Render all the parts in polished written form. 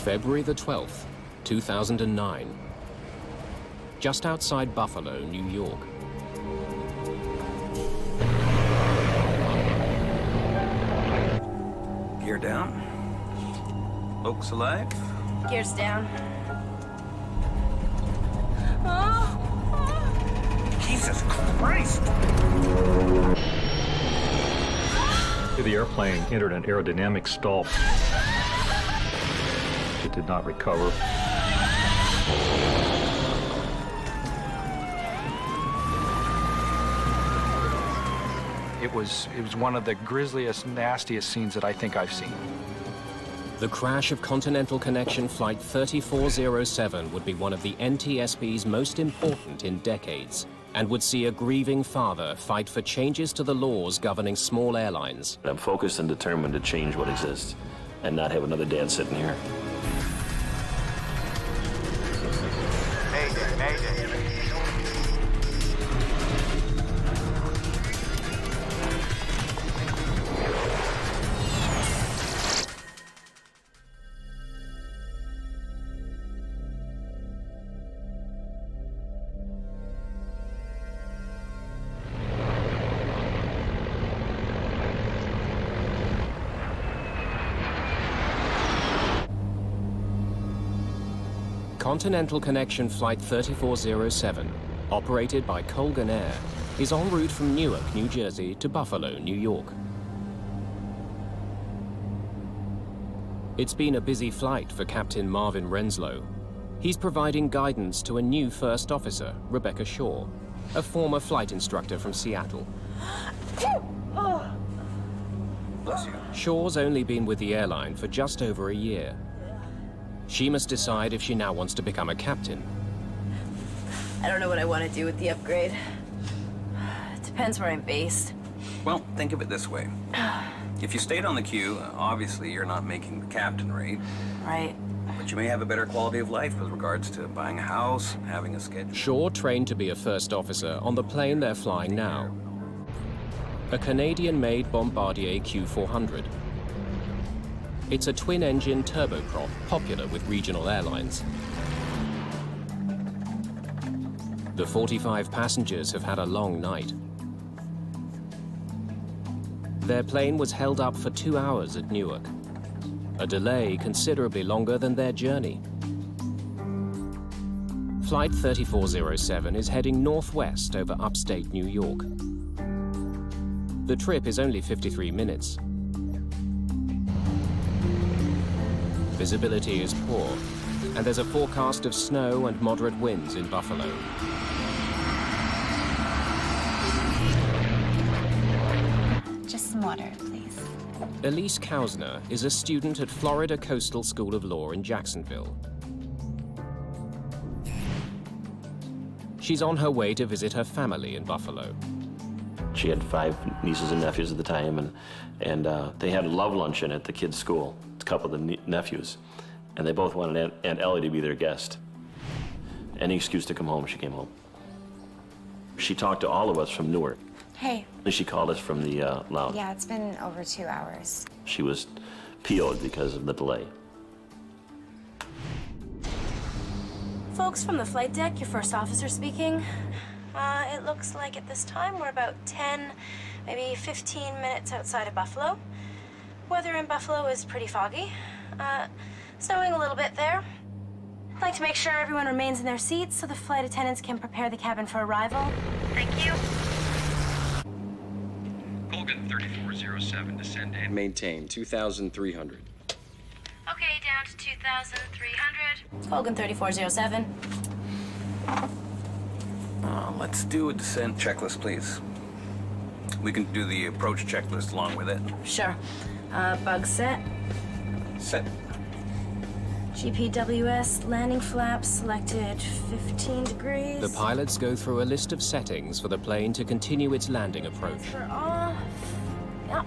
February the 12th, 2009. Just outside Buffalo, New York. Gear down. Folks alive. Gears down. Jesus Christ! The airplane entered an aerodynamic stall. It did not recover. It was one of the grisliest, nastiest scenes that I think I've seen. The crash of Continental Connection Flight 3407 would be one of the NTSB's most important in decades, and would see a grieving father fight for changes to the laws governing small airlines. I'm focused and determined to change what exists and not have another dad sitting here. Mayday, mayday. Continental Connection Flight 3407, operated by Colgan Air, is en route from Newark, New Jersey to Buffalo, New York. It's been a busy flight for Captain Marvin Renslow. He's providing guidance to a new first officer, Rebecca Shaw, a former flight instructor from Seattle. Bless you. Shaw's only been with the airline for just over a year. She must decide if she now wants to become a captain. I don't know what I want to do with the upgrade. It depends where I'm based. Well, think of it this way. If you stayed on the queue, obviously you're not making the captain rate, Right. but you may have a better quality of life with regards to buying a house, having a schedule. Shaw trained to be a first officer on the plane they're flying now. A Canadian-made Bombardier Q400. It's a twin-engine turboprop, popular with regional airlines. The 45 passengers have had a long night. Their plane was held up for 2 hours at Newark, a delay considerably longer than their journey. Flight 3407 is heading northwest over upstate New York. The trip is only 53 minutes. Visibility is poor, and there's a forecast of snow and moderate winds in Buffalo. Just some water, please. Elise Kausner is a student at Florida Coastal School of Law in Jacksonville. She's on her way to visit her family in Buffalo. She had 5 nieces and nephews at the time, and they had a love luncheon at the kids' school, a couple of the nephews, and they both wanted Aunt Ellie to be their guest. Any excuse to come home, she came home. She talked to all of us from Newark. Hey. And she called us from the lounge. Yeah, it's been over 2 hours. She was PO'd because of the delay. Folks from the flight deck, your first officer speaking. It looks like at this time we're about 10, maybe 15 minutes outside of Buffalo. Weather in Buffalo is pretty foggy. Snowing a little bit there. I'd like to make sure everyone remains in their seats so the flight attendants can prepare the cabin for arrival. Thank you. Colgan 3407, descend and Maintain 2,300. Okay, down to 2,300. Colgan 3407. Let's do a descent checklist, please. We can do the approach checklist along with it. Sure. Bug set. Set. GPWS landing flaps selected 15 degrees. The pilots go through a list of settings for the plane to continue its landing approach. Transfer off. Yep.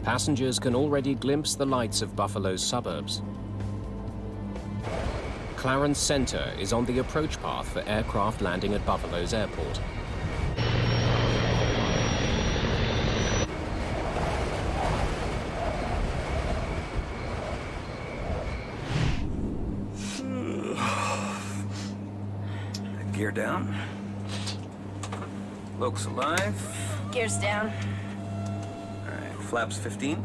Passengers can already glimpse the lights of Buffalo's suburbs. Clarence Center is on the approach path for aircraft landing at Buffalo's airport. gear down. Locus alive. Gears down. All right, flaps 15.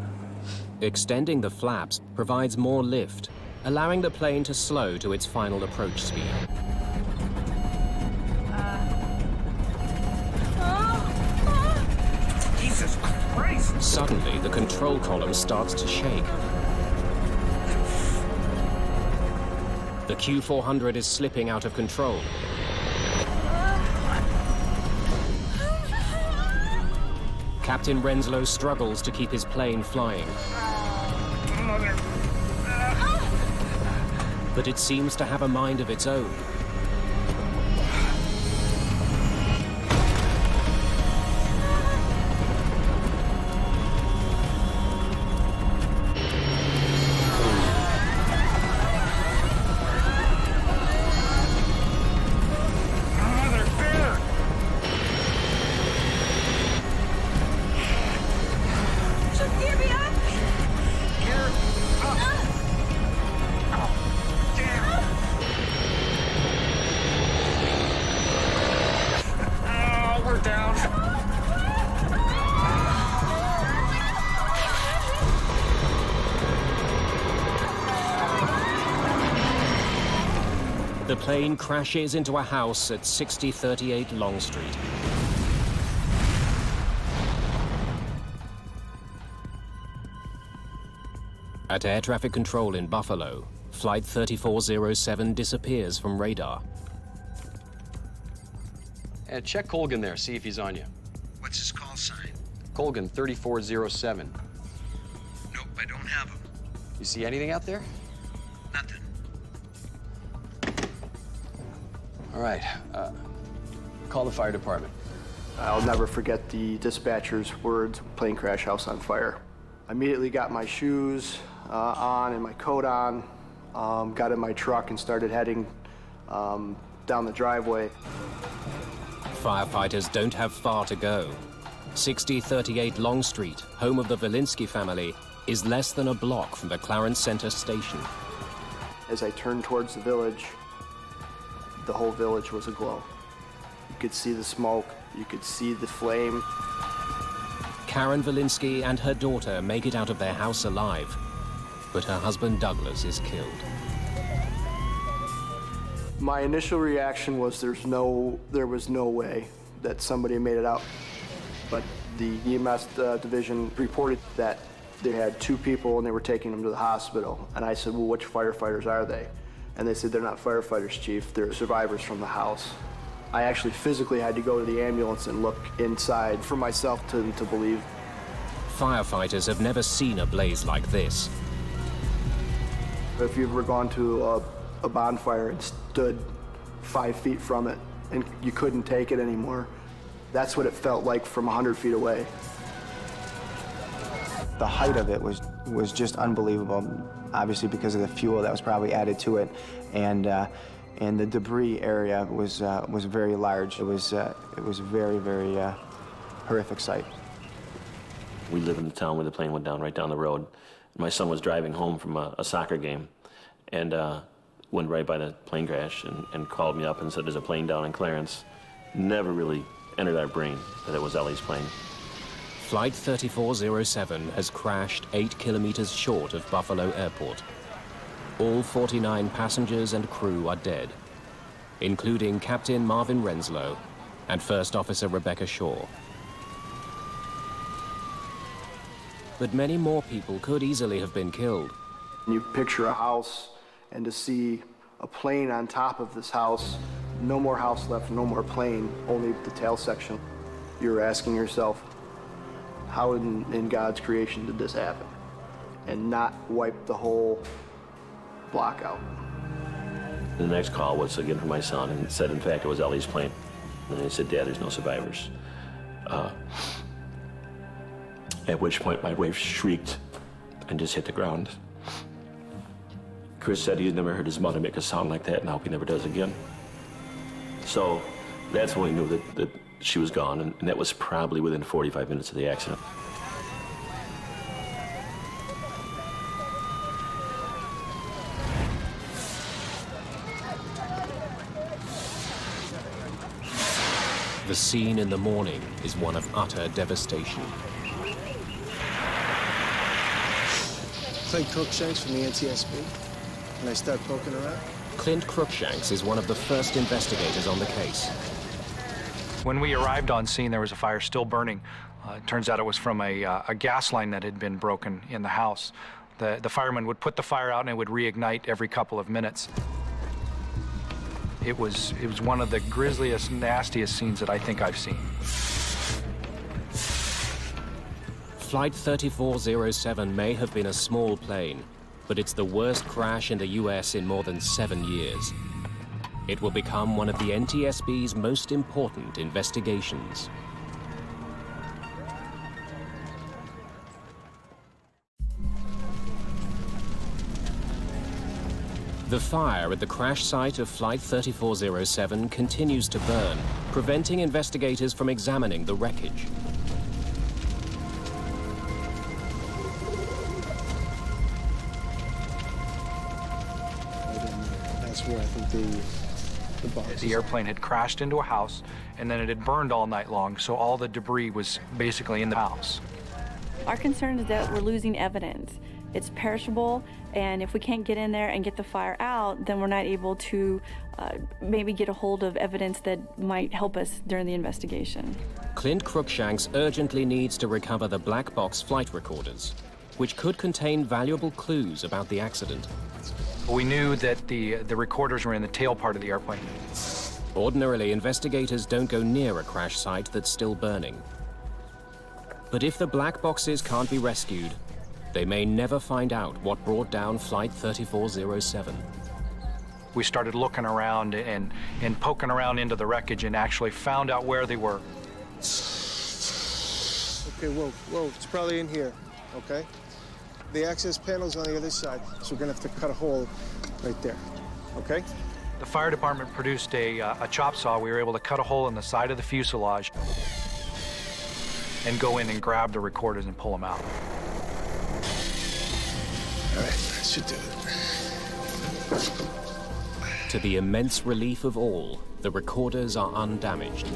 Extending the flaps provides more lift, allowing the plane to slow to its final approach speed. Jesus Christ! Suddenly, the control column starts to shake. The Q400 is slipping out of control. Captain Renslow struggles to keep his plane flying. But it seems to have a mind of its own. The plane crashes into a house at 6038 Long Street. At air traffic control in Buffalo, Flight 3407 disappears from radar. Check Colgan there, see if he's on you. What's his call sign? Colgan 3407. Nope, I don't have him. You see anything out there? Nothing. All right, call the fire department. I'll never forget the dispatcher's words, plane crash, house on fire. I immediately got my shoes on and my coat on, got in my truck and started heading down the driveway. Firefighters don't have far to go. 6038 Long Street, home of the Valinsky family, is less than a block from the Clarence Center station. As I turned towards the village, the whole village was aglow. You could see the smoke, you could see the flame. Karen Valinsky and her daughter make it out of their house alive, but her husband Douglas is killed. My initial reaction was there was no way that somebody made it out. But the EMS division reported that they had 2 people and they were taking them to the hospital. And I said, well, which firefighters are they? And they said, they're not firefighters, Chief, they're survivors from the house. I actually physically had to go to the ambulance and look inside for myself to believe. Firefighters have never seen a blaze like this. If you've ever gone to a bonfire and stood 5 feet from it and you couldn't take it anymore, that's what it felt like from 100 feet away. The height of it was just unbelievable, obviously because of the fuel that was probably added to it, and the debris area was very large. It was a very, very horrific sight. We live in the town where the plane went down, right down the road. My son was driving home from a soccer game and went right by the plane crash and called me up and said, there's a plane down in Clarence. Never really entered our brain that it was Ellie's plane. Flight 3407 has crashed 8 kilometers short of Buffalo Airport. All 49 passengers and crew are dead, including Captain Marvin Renslow and First Officer Rebecca Shaw. But many more people could easily have been killed. You picture a house, and to see a plane on top of this house, no more house left, no more plane, only the tail section. You're asking yourself, how in God's creation did this happen? And not wipe the whole block out. The next call was again from my son and said, in fact, it was Ellie's plane. And he said, Dad, there's no survivors. At which point my wife shrieked and just hit the ground. Chris said he's never heard his mother make a sound like that and I hope he never does again. So that's when we knew that she was gone, and that was probably within 45 minutes of the accident. The scene in the morning is one of utter devastation. Clint Crookshanks from the NTSB. Can I start poking around? Clint Crookshanks is one of the first investigators on the case. When we arrived on scene, there was a fire still burning. It turns out it was from a gas line that had been broken in the house. The fireman would put the fire out and it would reignite every couple of minutes. It was one of the grisliest, nastiest scenes that I think I've seen. Flight 3407 may have been a small plane, but it's the worst crash in the US in more than 7 years. It will become one of the NTSB's most important investigations. The fire at the crash site of Flight 3407 continues to burn, preventing investigators from examining the wreckage. That's where I think the box. The airplane had crashed into a house, and then it had burned all night long, so all the debris was basically in the house. Our concern is that we're losing evidence. It's perishable, and if we can't get in there and get the fire out, then we're not able to maybe get a hold of evidence that might help us during the investigation. Clint Crookshanks urgently needs to recover the black box flight recorders, which could contain valuable clues about the accident. We knew that the recorders were in the tail part of the airplane. Ordinarily, investigators don't go near a crash site that's still burning. But if the black boxes can't be rescued, they may never find out what brought down Flight 3407. We started looking around and poking around into the wreckage and actually found out where they were. Okay, whoa, it's probably in here, okay? The access panel's on the other side, so we're gonna have to cut a hole right there, okay? The fire department produced a chop saw. We were able to cut a hole in the side of the fuselage and go in and grab the recorders and pull them out. All right, that should do it. To the immense relief of all, the recorders are undamaged.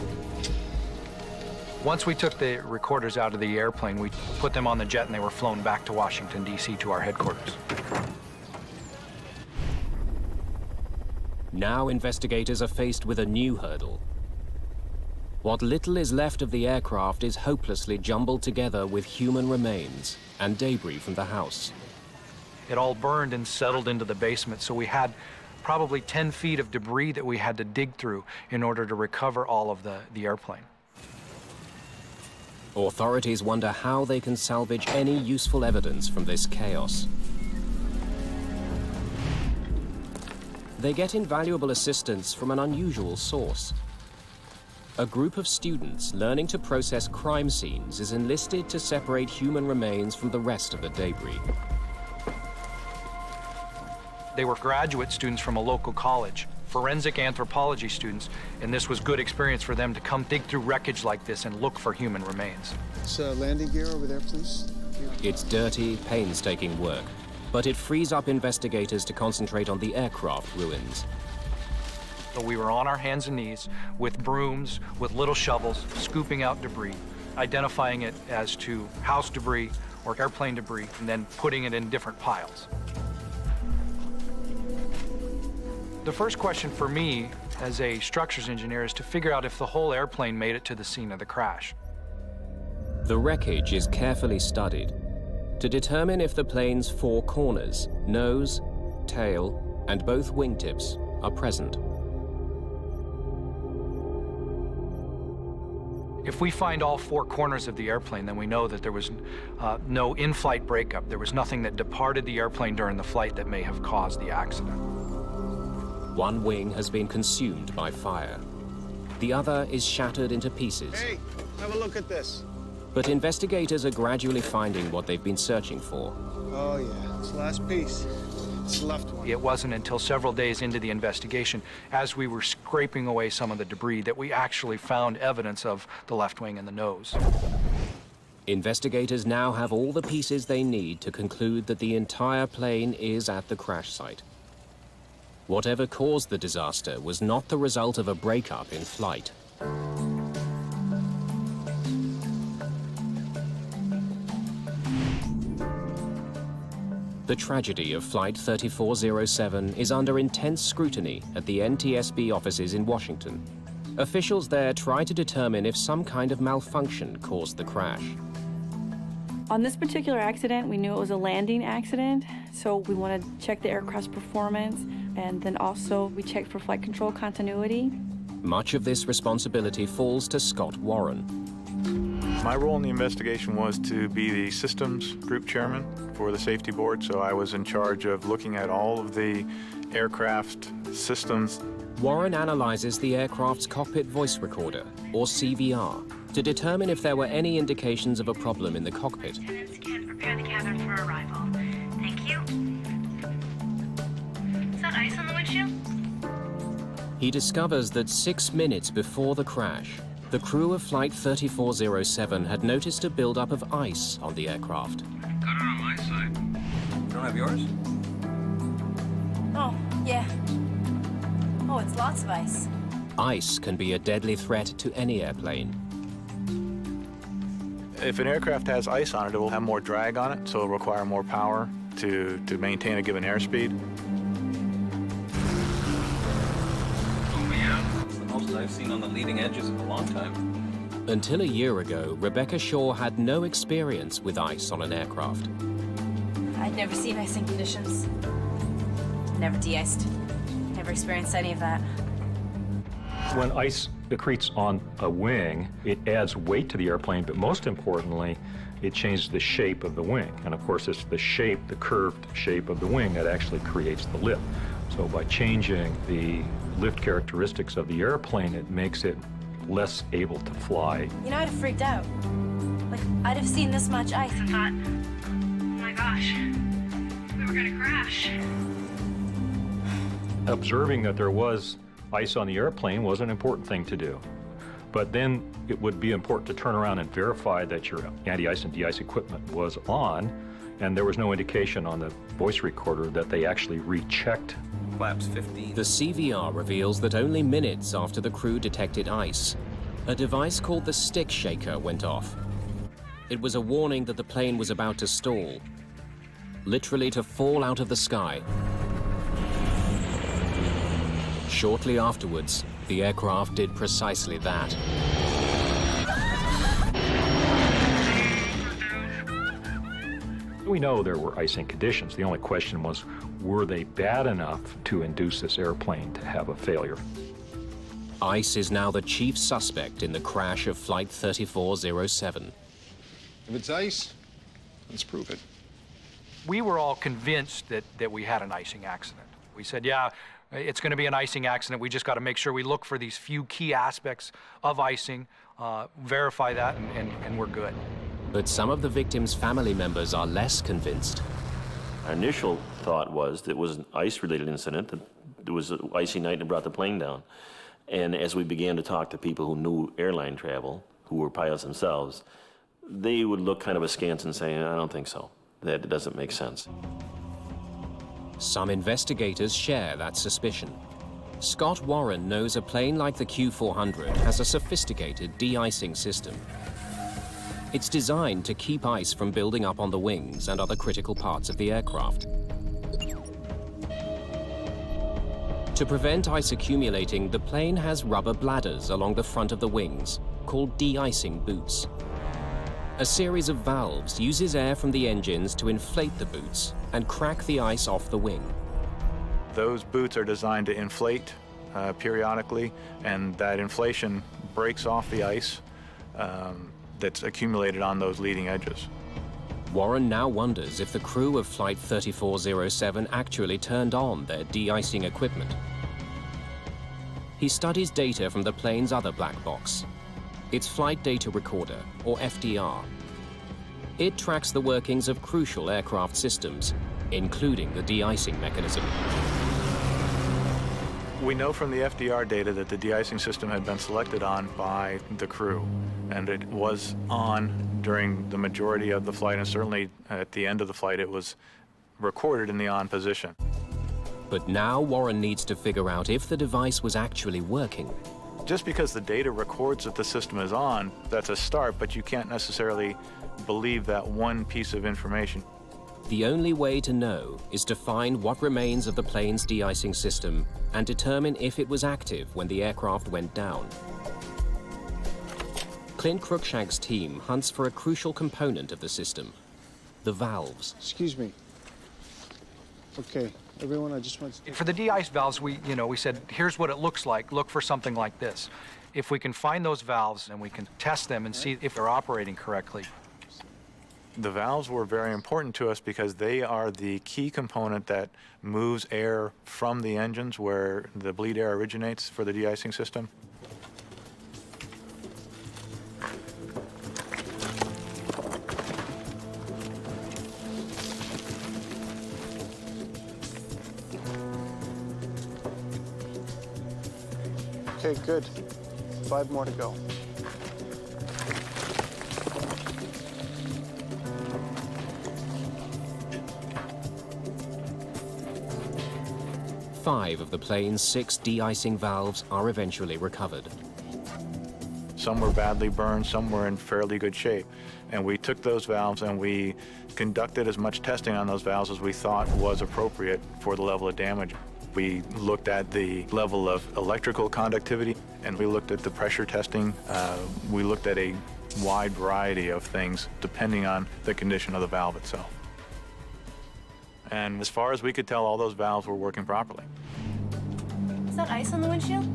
Once we took the recorders out of the airplane, we put them on the jet and they were flown back to Washington, D.C. to our headquarters. Now investigators are faced with a new hurdle. What little is left of the aircraft is hopelessly jumbled together with human remains and debris from the house. It all burned and settled into the basement, so we had probably 10 feet of debris that we had to dig through in order to recover all of the airplane. Authorities wonder how they can salvage any useful evidence from this chaos. They get invaluable assistance from an unusual source. A group of students learning to process crime scenes is enlisted to separate human remains from the rest of the debris. They were graduate students from a local college, forensic anthropology students, and this was good experience for them to come dig through wreckage like this and look for human remains. It's landing gear over there, please. It's dirty, painstaking work, but it frees up investigators to concentrate on the aircraft ruins. So we were on our hands and knees with brooms, with little shovels, scooping out debris, identifying it as to house debris or airplane debris, and then putting it in different piles. The first question for me as a structures engineer is to figure out if the whole airplane made it to the scene of the crash. The wreckage is carefully studied to determine if the plane's four corners, nose, tail, and both wingtips are present. If we find all four corners of the airplane, then we know that there was no in-flight breakup. There was nothing that departed the airplane during the flight that may have caused the accident. One wing has been consumed by fire. The other is shattered into pieces. Hey, have a look at this. But investigators are gradually finding what they've been searching for. Oh yeah, it's the last piece. It's the left one. It wasn't until several days into the investigation, as we were scraping away some of the debris, that we actually found evidence of the left wing and the nose. Investigators now have all the pieces they need to conclude that the entire plane is at the crash site. Whatever caused the disaster was not the result of a breakup in flight. The tragedy of Flight 3407 is under intense scrutiny at the NTSB offices in Washington. Officials there try to determine if some kind of malfunction caused the crash. On this particular accident, we knew it was a landing accident, so we wanted to check the aircraft's performance, and then also we checked for flight control continuity. Much of this responsibility falls to Scott Warren. My role in the investigation was to be the systems group chairman for the safety board, so I was in charge of looking at all of the aircraft systems. Warren analyzes the aircraft's cockpit voice recorder, or CVR, to determine if there were any indications of a problem in the cockpit. Attendants can prepare the cabin for arrival. Thank you. Is that ice on the windshield? He discovers that 6 minutes before the crash, the crew of Flight 3407 had noticed a buildup of ice on the aircraft. Got it on my side. You don't have yours? Oh, yeah. Oh, it's lots of ice. Ice can be a deadly threat to any airplane. If an aircraft has ice on it, it will have more drag on it, so it'll require more power to maintain a given airspeed. Oh yeah, it's the most I've seen on the leading edges in a long time. Until a year ago, Rebecca Shaw had no experience with ice on an aircraft. I'd never seen icing conditions. Never de-iced. Never experienced any of that. When ice accretes on a wing, it adds weight to the airplane, but most importantly, it changes the shape of the wing. And of course, it's the shape, the curved shape of the wing that actually creates the lift. So by changing the lift characteristics of the airplane, it makes it less able to fly. You know, I'd have freaked out. Like, I'd have seen this much ice and thought, Oh my gosh, we were gonna crash. Observing that there was ice on the airplane was an important thing to do. But then it would be important to turn around and verify that your anti-ice and de-ice equipment was on, and there was no indication on the voice recorder that they actually rechecked. Flaps 15. The CVR reveals that only minutes after the crew detected ice, a device called the stick shaker went off. It was a warning that the plane was about to stall, literally to fall out of the sky. Shortly afterwards, the aircraft did precisely that. We know there were icing conditions. The only question was, were they bad enough to induce this airplane to have a failure? Ice is now the chief suspect in the crash of Flight 3407. If it's ice, let's prove it. We were all convinced that we had an icing accident. We said, yeah, it's going to be an icing accident. We just got to make sure we look for these few key aspects of icing, verify that, and we're good. But some of the victims' family members are less convinced. Our initial thought was that it was an ice-related incident, that it was an icy night and brought the plane down. And as we began to talk to people who knew airline travel, who were pilots themselves, they would look kind of askance and say, I don't think so, that it doesn't make sense. Some investigators share that suspicion. Scott Warren knows a plane like the Q400 has a sophisticated de-icing system. It's designed to keep ice from building up on the wings and other critical parts of the aircraft. To prevent ice accumulating, the plane has rubber bladders along the front of the wings, called de-icing boots. A series of valves uses air from the engines to inflate the boots and crack the ice off the wing. Those boots are designed to inflate periodically, and that inflation breaks off the ice that's accumulated on those leading edges. Warren now wonders if the crew of Flight 3407 actually turned on their de-icing equipment. He studies data from the plane's other black box, its Flight Data Recorder, or FDR. It tracks the workings of crucial aircraft systems, including the de-icing mechanism. We know from the FDR data that the de-icing system had been selected on by the crew, and it was on during the majority of the flight, and certainly at the end of the flight it was recorded in the on position. But now Warren needs to figure out if the device was actually working. Just because the data records that the system is on, that's a start, but you can't necessarily believe that one piece of information. The only way to know is to find what remains of the plane's de-icing system and determine if it was active when the aircraft went down. Clint Cruikshank's team hunts for a crucial component of the system, the valves. Excuse me. Okay, everyone, I just want to... For the de-ice valves, we said, here's what it looks like. Look for something like this. If we can find those valves and we can test them and see if they're operating correctly. The valves were very important to us because they are the key component that moves air from the engines where the bleed air originates for the de-icing system. Okay, good. 5 more to go. Five of the plane's 6 de-icing valves are eventually recovered. Some were badly burned, some were in fairly good shape. And we took those valves and we conducted as much testing on those valves as we thought was appropriate for the level of damage. We looked at the level of electrical conductivity, and we looked at the pressure testing. We looked at a wide variety of things depending on the condition of the valve itself. And as far as we could tell, all those valves were working properly. Is that ice on the windshield?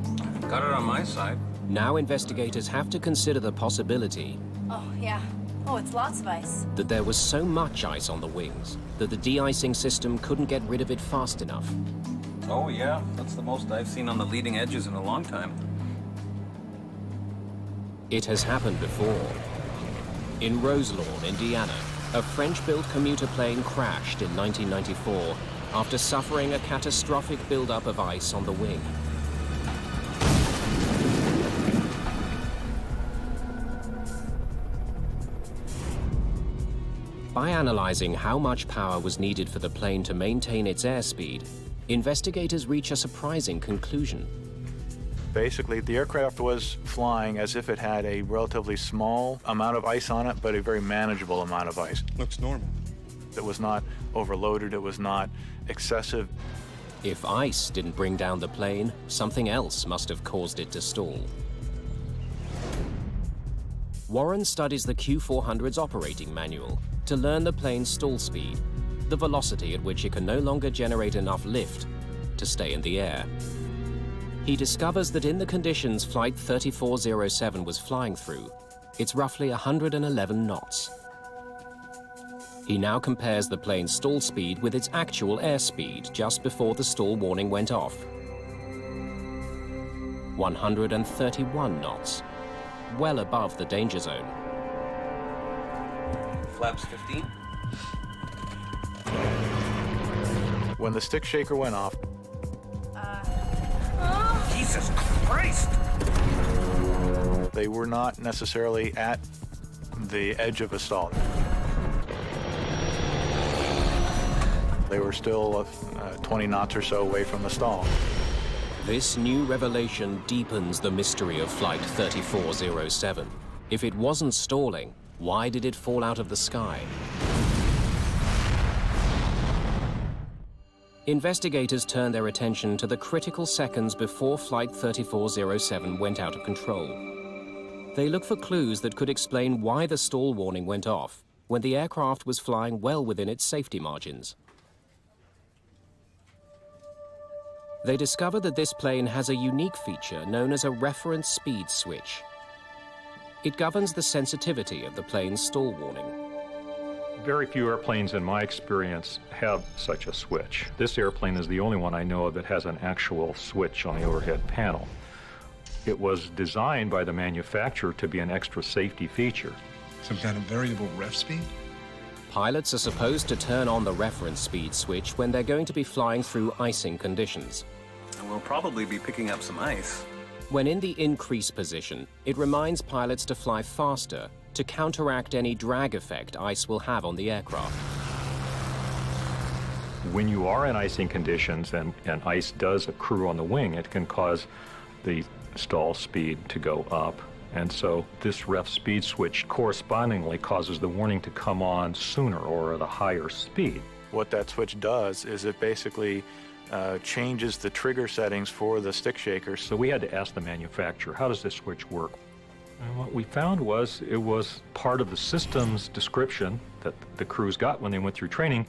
Got it on my side. Now investigators have to consider the possibility Oh, yeah. Oh, it's lots of ice. that there was so much ice on the wings that the de-icing system couldn't get rid of it fast enough. Oh, yeah. That's the most I've seen on the leading edges in a long time. It has happened before. In Roselawn, Indiana, a French-built commuter plane crashed in 1994 after suffering a catastrophic buildup of ice on the wing. By analyzing how much power was needed for the plane to maintain its airspeed, investigators reach a surprising conclusion. Basically, the aircraft was flying as if it had a relatively small amount of ice on it, but a very manageable amount of ice. Looks normal. It was not overloaded, it was not excessive. If ice didn't bring down the plane, something else must have caused it to stall. Warren studies the Q400's operating manual to learn the plane's stall speed, the velocity at which it can no longer generate enough lift to stay in the air. He discovers that in the conditions Flight 3407 was flying through, it's roughly 111 knots. He now compares the plane's stall speed with its actual airspeed just before the stall warning went off. 131 knots, well above the danger zone. Flaps 15. When the stick shaker went off, Jesus Christ! they were not necessarily at the edge of a stall. They were still 20 knots or so away from the stall. This new revelation deepens the mystery of Flight 3407. If it wasn't stalling, why did it fall out of the sky? Investigators turn their attention to the critical seconds before Flight 3407 went out of control. They look for clues that could explain why the stall warning went off when the aircraft was flying well within its safety margins. They discover that this plane has a unique feature known as a reference speed switch. It governs the sensitivity of the plane's stall warning. Very few airplanes, in my experience, have such a switch. This airplane is the only one I know of that has an actual switch on the overhead panel. It was designed by the manufacturer to be an extra safety feature. Some kind of variable ref speed? Pilots are supposed to turn on the reference speed switch when they're going to be flying through icing conditions. And we'll probably be picking up some ice. When in the increase position, it reminds pilots to fly faster to counteract any drag effect ice will have on the aircraft. When you are in icing conditions and ice does accrue on the wing, it can cause the stall speed to go up And so this ref speed switch correspondingly causes the warning to come on sooner or at a higher speed. What that switch does is it basically changes the trigger settings for the stick shaker. So we had to ask the manufacturer, how does this switch work? And what we found was it was part of the system's description that the crews got when they went through training,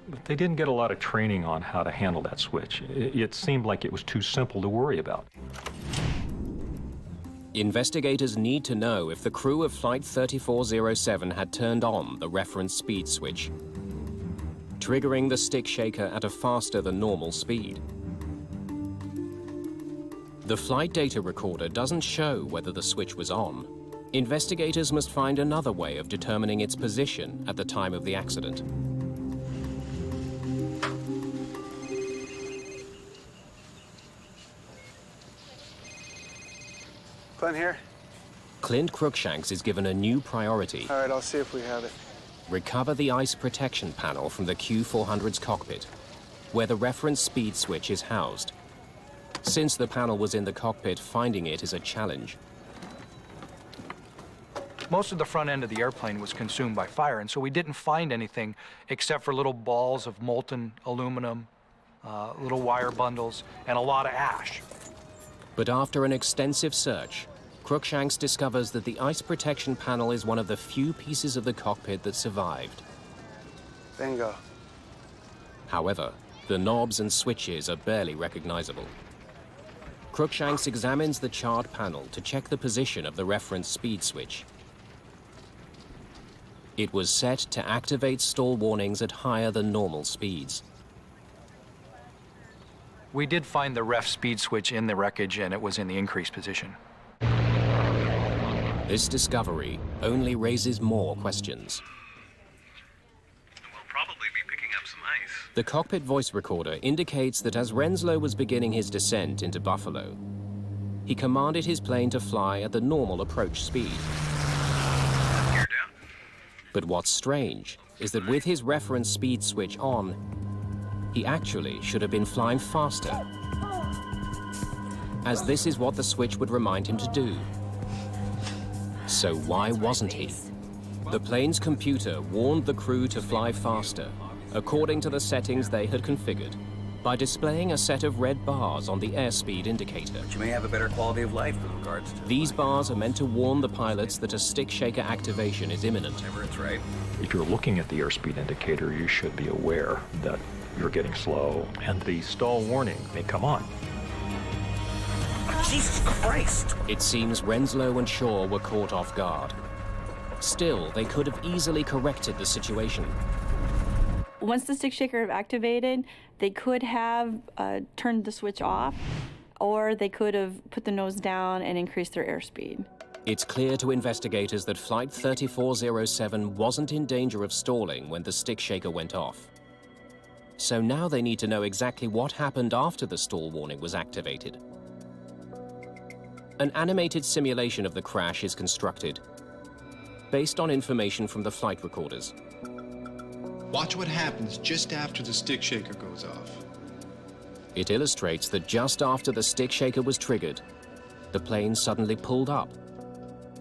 but they didn't get a lot of training on how to handle that switch. It seemed like it was too simple to worry about. Investigators need to know if the crew of Flight 3407 had turned on the reference speed switch, triggering the stick shaker at a faster than normal speed. The flight data recorder doesn't show whether the switch was on. Investigators must find another way of determining its position at the time of the accident. Clint here. Clint Cruikshanks is given a new priority. All right, I'll see if we have it. Recover the ice protection panel from the Q400's cockpit, where the reference speed switch is housed. Since the panel was in the cockpit, finding it is a challenge. Most of the front end of the airplane was consumed by fire, and so we didn't find anything except for little balls of molten aluminum, little wire bundles, and a lot of ash. But after an extensive search, Cruikshanks discovers that the ice protection panel is one of the few pieces of the cockpit that survived. Bingo. However, the knobs and switches are barely recognizable. Cruikshanks examines the charred panel to check the position of the reference speed switch. It was set to activate stall warnings at higher than normal speeds. We did find the ref speed switch in the wreckage, and it was in the increased position. This discovery only raises more questions. We'll probably be picking up some ice. The cockpit voice recorder indicates that as Renslow was beginning his descent into Buffalo, he commanded his plane to fly at the normal approach speed. Gear down. But what's strange is that with his reference speed switch on, he actually should have been flying faster, as this is what the switch would remind him to do. So why wasn't he? The plane's computer warned the crew to fly faster, according to the settings they had configured, by displaying a set of red bars on the airspeed indicator. But you may have a better quality of life with regards to... These bars are meant to warn the pilots that a stick shaker activation is imminent. Whenever it's right. If you're looking at the airspeed indicator, you should be aware that you're getting slow, and the stall warning may come on. Jesus Christ! It seems Renslow and Shaw were caught off guard. Still, they could have easily corrected the situation. Once the stick shaker activated, they could have turned the switch off, or they could have put the nose down and increased their airspeed. It's clear to investigators that Flight 3407 wasn't in danger of stalling when the stick shaker went off. So now they need to know exactly what happened after the stall warning was activated. An animated simulation of the crash is constructed, based on information from the flight recorders. Watch what happens just after the stick shaker goes off. It illustrates that just after the stick shaker was triggered, the plane suddenly pulled up.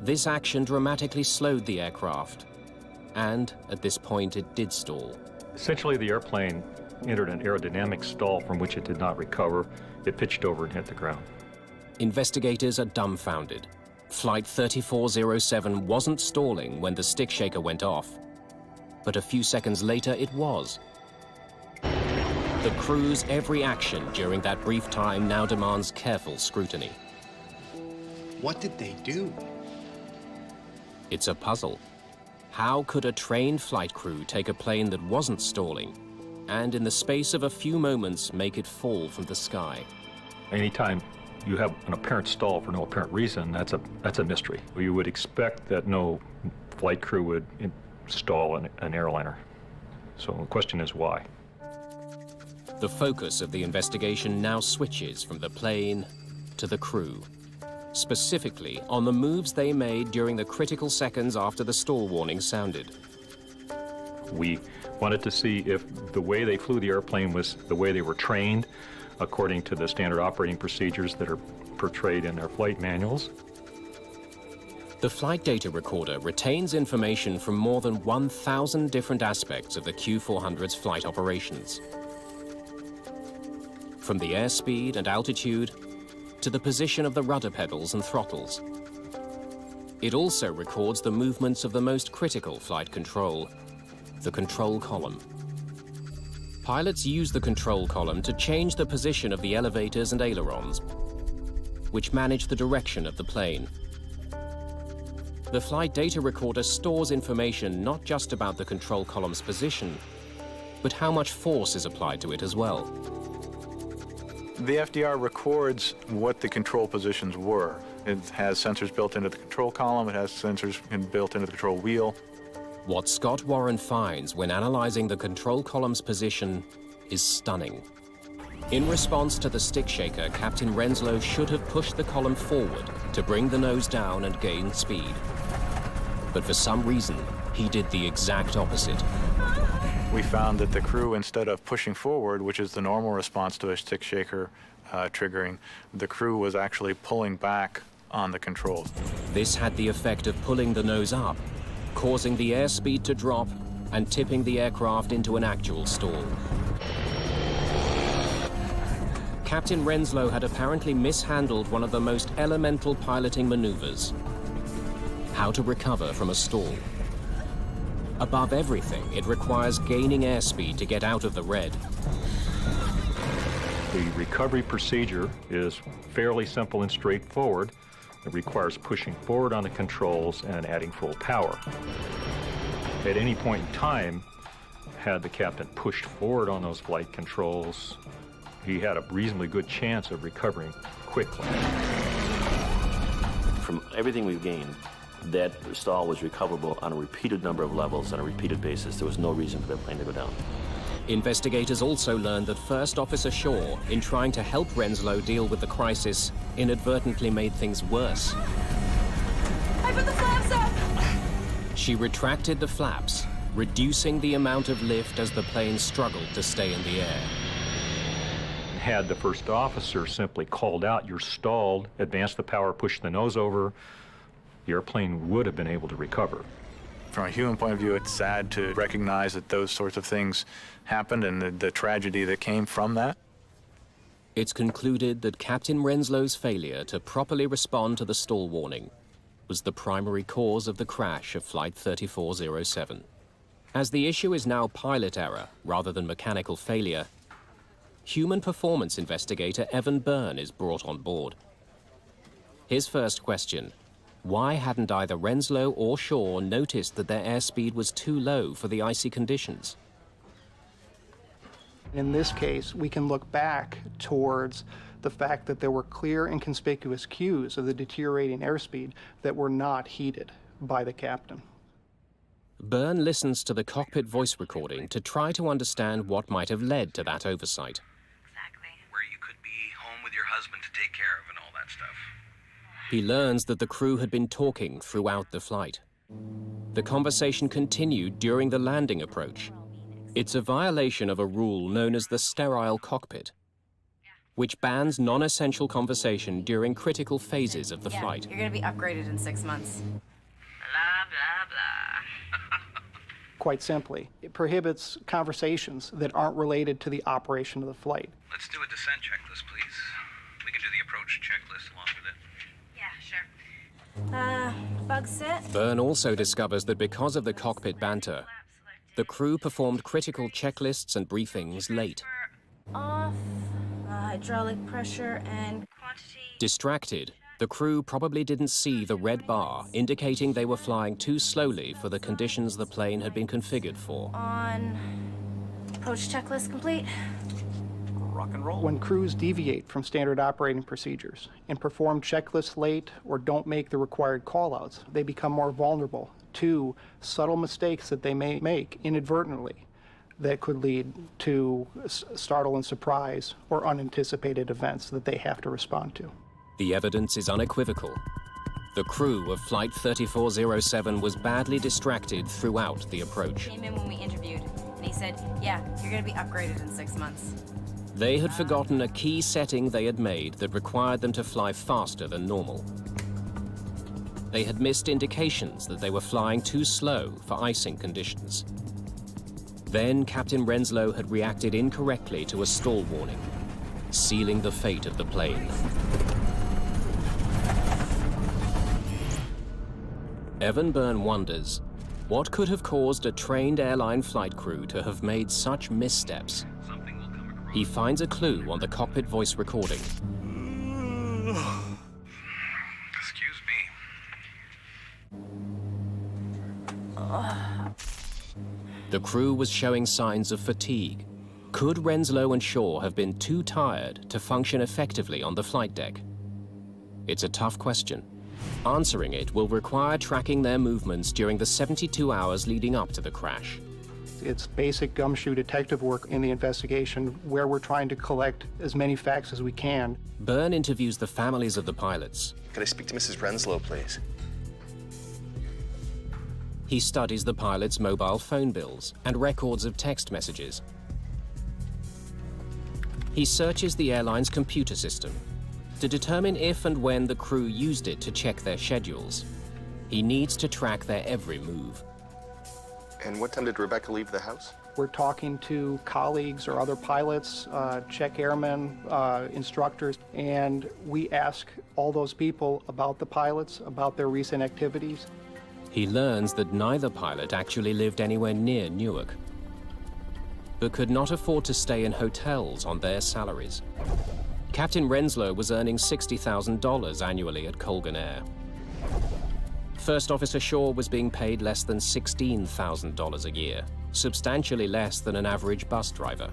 This action dramatically slowed the aircraft, and at this point it did stall. Essentially, the airplane entered an aerodynamic stall from which it did not recover. It pitched over and hit the ground. Investigators are dumbfounded. Flight 3407 wasn't stalling when the stick shaker went off, but a few seconds later it was. The crew's every action during that brief time now demands careful scrutiny. What did they do? It's a puzzle. How could a trained flight crew take a plane that wasn't stalling and in the space of a few moments make it fall from the sky? Anytime you have an apparent stall for no apparent reason, that's a mystery. You would expect that no flight crew would stall an airliner. So the question is why? The focus of the investigation now switches from the plane to the crew, specifically on the moves they made during the critical seconds after the stall warning sounded. We wanted to see if the way they flew the airplane was the way they were trained, according to the standard operating procedures that are portrayed in their flight manuals. The flight data recorder retains information from more than 1,000 different aspects of the Q400's flight operations. From the airspeed and altitude to the position of the rudder pedals and throttles. It also records the movements of the most critical flight control, the control column. Pilots use the control column to change the position of the elevators and ailerons, which manage the direction of the plane. The flight data recorder stores information not just about the control column's position, but how much force is applied to it as well. The FDR records what the control positions were. It has sensors built into the control column, it has sensors built into the control wheel. What Scott Warren finds when analyzing the control column's position is stunning. In response to the stick shaker, Captain Renslow should have pushed the column forward to bring the nose down and gain speed. But for some reason, he did the exact opposite. We found that the crew, instead of pushing forward, which is the normal response to a stick shaker triggering, the crew was actually pulling back on the controls. This had the effect of pulling the nose up, causing the airspeed to drop and tipping the aircraft into an actual stall. Captain Renslow had apparently mishandled one of the most elemental piloting maneuvers: how to recover from a stall. Above everything, it requires gaining airspeed to get out of the red. The recovery procedure is fairly simple and straightforward. It requires pushing forward on the controls and adding full power. At any point in time, had the captain pushed forward on those flight controls, he had a reasonably good chance of recovering quickly. From everything we've gained, that stall was recoverable on a repeated number of levels on a repeated basis. There was no reason for that plane to go down. Investigators also learned that First Officer Shaw, in trying to help Renslow deal with the crisis, inadvertently made things worse. I put the flaps up! She retracted the flaps, reducing the amount of lift as the plane struggled to stay in the air. Had the first officer simply called out, "You're stalled," advanced the power, pushed the nose over, the airplane would have been able to recover. From a human point of view, it's sad to recognize that those sorts of things happened and the tragedy that came from that. It's concluded that Captain Renslow's failure to properly respond to the stall warning was the primary cause of the crash of Flight 3407. As the issue is now pilot error rather than mechanical failure, human performance investigator Evan Byrne is brought on board. His first question: why hadn't either Renslow or Shaw noticed that their airspeed was too low for the icy conditions? In this case, we can look back towards the fact that there were clear and conspicuous cues of the deteriorating airspeed that were not heeded by the captain. Byrne listens to the cockpit voice recording to try to understand what might have led to that oversight. Where you could be home with your husband to take care of and all that stuff. He learns that the crew had been talking throughout the flight. The conversation continued during the landing approach. It's a violation of a rule known as the sterile cockpit, which bans non-essential conversation during critical phases of the flight. You're gonna be upgraded in 6 months. Blah, blah, blah. Quite simply, it prohibits conversations that aren't related to the operation of the flight. Let's do a descent checklist, please. We can do the approach checklist along with it. Yeah, sure. Bug set. Byrne also discovers that because of the cockpit banter, the crew performed critical checklists and briefings late. Off. Hydraulic pressure and quantity. Distracted, the crew probably didn't see the red bar indicating they were flying too slowly for the conditions the plane had been configured for. On. Approach checklist complete. Rock and roll. When crews deviate from standard operating procedures and perform checklists late or don't make the required callouts, they become more vulnerable to subtle mistakes that they may make inadvertently that could lead to startle and surprise or unanticipated events that they have to respond to. The evidence is unequivocal. The crew of Flight 3407 was badly distracted throughout the approach. He came in when we interviewed, and he said, yeah, you're gonna be upgraded in 6 months. They had forgotten a key setting they had made that required them to fly faster than normal. they had missed indications that they were flying too slow for icing conditions. Then Captain Renslow had reacted incorrectly to a stall warning, sealing the fate of the plane. Evan Byrne wonders, what could have caused a trained airline flight crew to have made such missteps? He finds a clue on the cockpit voice recording. Excuse me. The crew was showing signs of fatigue. Could Renslow and Shaw have been too tired to function effectively on the flight deck? It's a tough question. Answering it will require tracking their movements during the 72 hours leading up to the crash. It's basic gumshoe detective work in the investigation where we're trying to collect as many facts as we can. Byrne interviews the families of the pilots. Could I speak to Mrs. Renslow, please? He studies the pilots' mobile phone bills and records of text messages. He searches the airline's computer system to determine if and when the crew used it to check their schedules. He needs to track their every move. And what time did Rebecca leave the house? We're talking to colleagues or other pilots, check airmen, instructors, and we ask all those people about the pilots, about their recent activities. He learns that neither pilot actually lived anywhere near Newark, but could not afford to stay in hotels on their salaries. Captain Renslow was earning $60,000 annually at Colgan Air. First Officer Shaw was being paid less than $16,000 a year, substantially less than an average bus driver.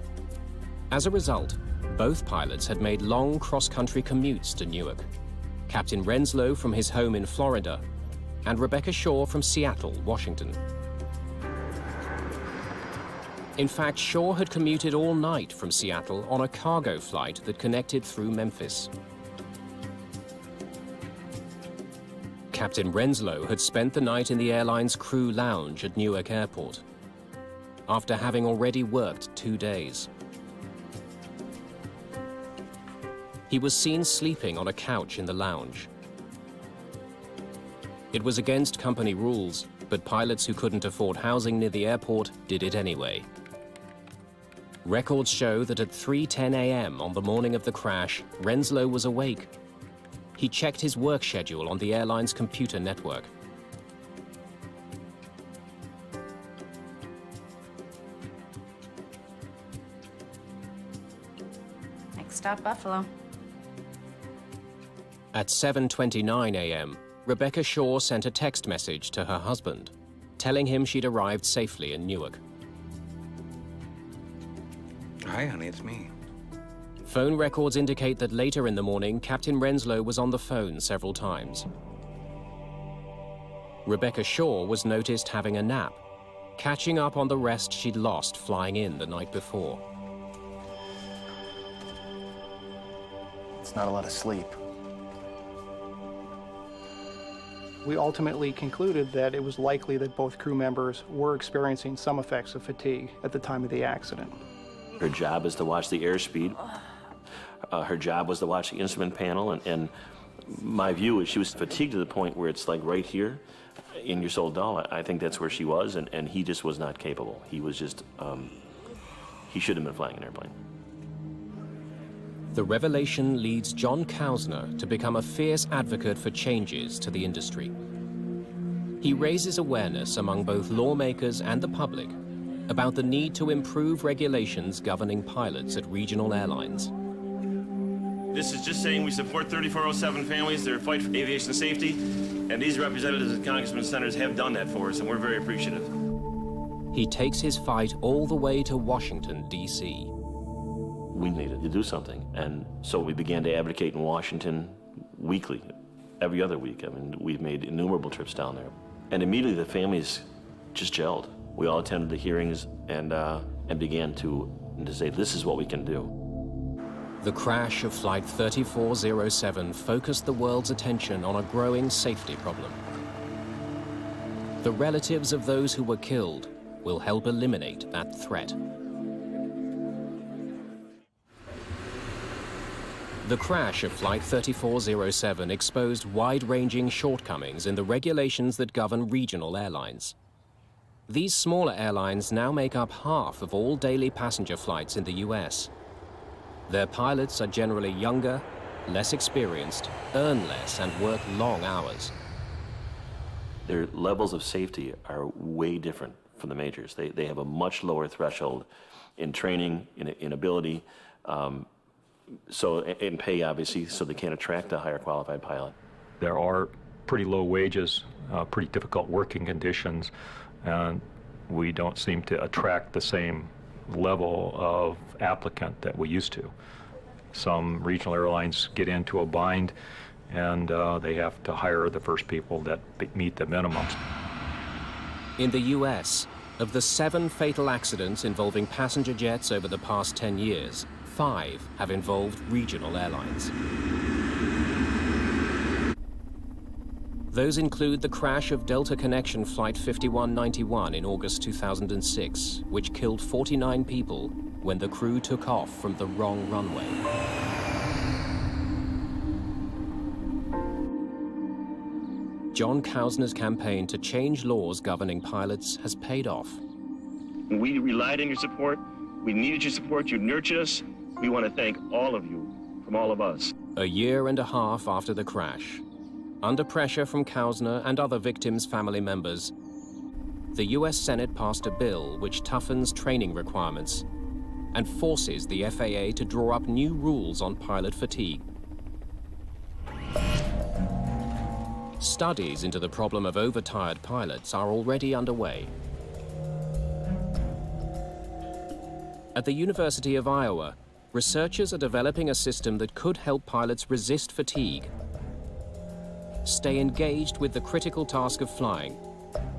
As a result, both pilots had made long cross-country commutes to Newark. Captain Renslow from his home in Florida, and Rebecca Shaw from Seattle, Washington. In fact, Shaw had commuted all night from Seattle on a cargo flight that connected through Memphis. Captain Renslow had spent the night in the airline's crew lounge at Newark Airport, after having already worked 2 days. He was seen sleeping on a couch in the lounge. It was against company rules, but pilots who couldn't afford housing near the airport did it anyway. Records show that at 3:10 a.m. on the morning of the crash, Renslow was awake. He checked his work schedule on the airline's computer network. Next stop, Buffalo. At 7:29 a.m., Rebecca Shaw sent a text message to her husband, telling him she'd arrived safely in Newark. Hi, honey, it's me. Phone records indicate that later in the morning, Captain Renslow was on the phone several times. Rebecca Shaw was noticed having a nap, catching up on the rest she'd lost flying in the night before. It's not a lot of sleep. We ultimately concluded that it was likely that both crew members were experiencing some effects of fatigue at the time of the accident. Her job is to watch the airspeed. Her job was to watch the instrument panel, and my view is she was fatigued to the point where it's like right here in your soul dull. I think that's where she was, and he just was not capable. He was just, he shouldn't have been flying an airplane. The revelation leads John Kausner to become a fierce advocate for changes to the industry. He raises awareness among both lawmakers and the public about the need to improve regulations governing pilots at regional airlines. This is just saying we support 3407 families, their fight for aviation safety, and these representatives and congressmen and senators have done that for us, and we're very appreciative. He takes his fight all the way to Washington, D.C. We needed to do something, and so we began to advocate in Washington weekly, every other week. I mean, we've made innumerable trips down there. And immediately the families just gelled. We all attended the hearings and began to say, this is what we can do. The crash of Flight 3407 focused the world's attention on a growing safety problem. The relatives of those who were killed will help eliminate that threat. The crash of Flight 3407 exposed wide-ranging shortcomings in the regulations that govern regional airlines. These smaller airlines now make up half of all daily passenger flights in the US. Their pilots are generally younger, less experienced, earn less, and work long hours. Their levels of safety are way different from the majors. They have a much lower threshold in training, in ability, so in pay, obviously, so they can't attract a higher qualified pilot. There are pretty low wages, pretty difficult working conditions, and we don't seem to attract the same level of applicant that we used to. Some regional airlines get into a bind, and they have to hire the first people that meet the minimums. In the US, of the 7 fatal accidents involving passenger jets over the past 10 years, 5 have involved regional airlines. Those include the crash of Delta Connection Flight 5191 in August 2006, which killed 49 people when the crew took off from the wrong runway. John Kausner's campaign to change laws governing pilots has paid off. We relied on your support. We needed your support. You nurtured us. We want to thank all of you from all of us. A year and a half after the crash, under pressure from Kausner and other victims' family members, the US Senate passed a bill which toughens training requirements and forces the FAA to draw up new rules on pilot fatigue. Studies into the problem of overtired pilots are already underway. At the University of Iowa, researchers are developing a system that could help pilots resist fatigue, stay engaged with the critical task of flying,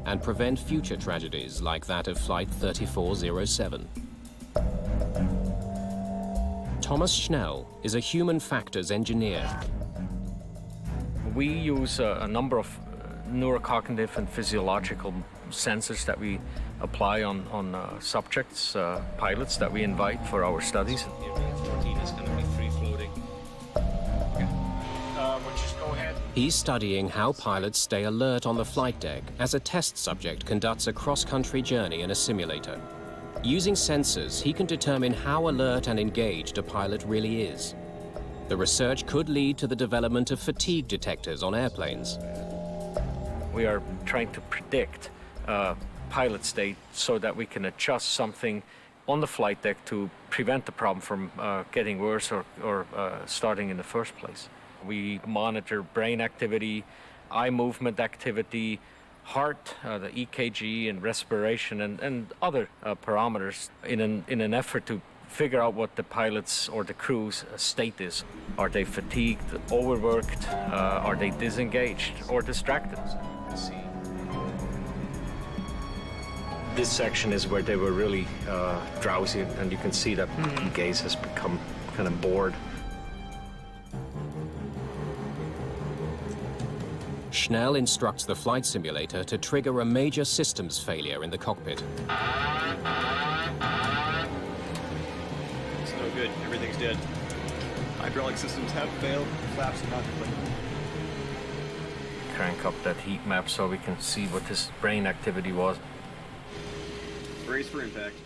and prevent future tragedies like that of Flight 3407. Thomas Schnell is a human factors engineer. We use a number of neurocognitive and physiological sensors that we apply on subjects, pilots that we invite for our studies. Is going to be free-floating. We'll just go ahead. He's studying how pilots stay alert on the flight deck as a test subject conducts a cross-country journey in a simulator. Using sensors, he can determine how alert and engaged a pilot really is. The research could lead to the development of fatigue detectors on airplanes. We are trying to predict pilot state so that we can adjust something on the flight deck to prevent the problem from getting worse or starting in the first place. We monitor brain activity, eye movement activity, heart, the EKG and respiration and other parameters in an effort to figure out what the pilot's or the crew's state is. Are they fatigued, overworked, are they disengaged or distracted? This section is where they were really drowsy, and you can see that the gaze has become kind of bored. Schnell instructs the flight simulator to trigger a major systems failure in the cockpit. It's no good. Everything's dead. Hydraulic systems have failed. Flaps are not clicking. Crank up that heat map so we can see what this brain activity was. Brace for impact.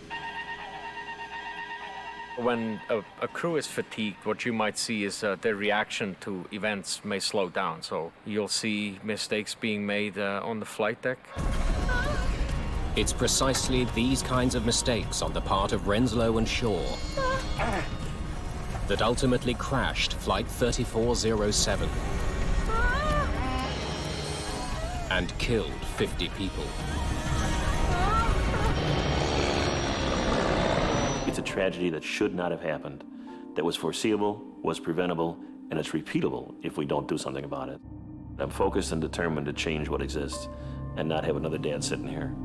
When a crew is fatigued, what you might see is their reaction to events may slow down. So you'll see mistakes being made on the flight deck. It's precisely these kinds of mistakes on the part of Renslow and Shaw that ultimately crashed Flight 3407 and killed 50 people. It's a tragedy that should not have happened, that was foreseeable, was preventable, and it's repeatable if we don't do something about it. I'm focused and determined to change what exists and not have another dad sitting here.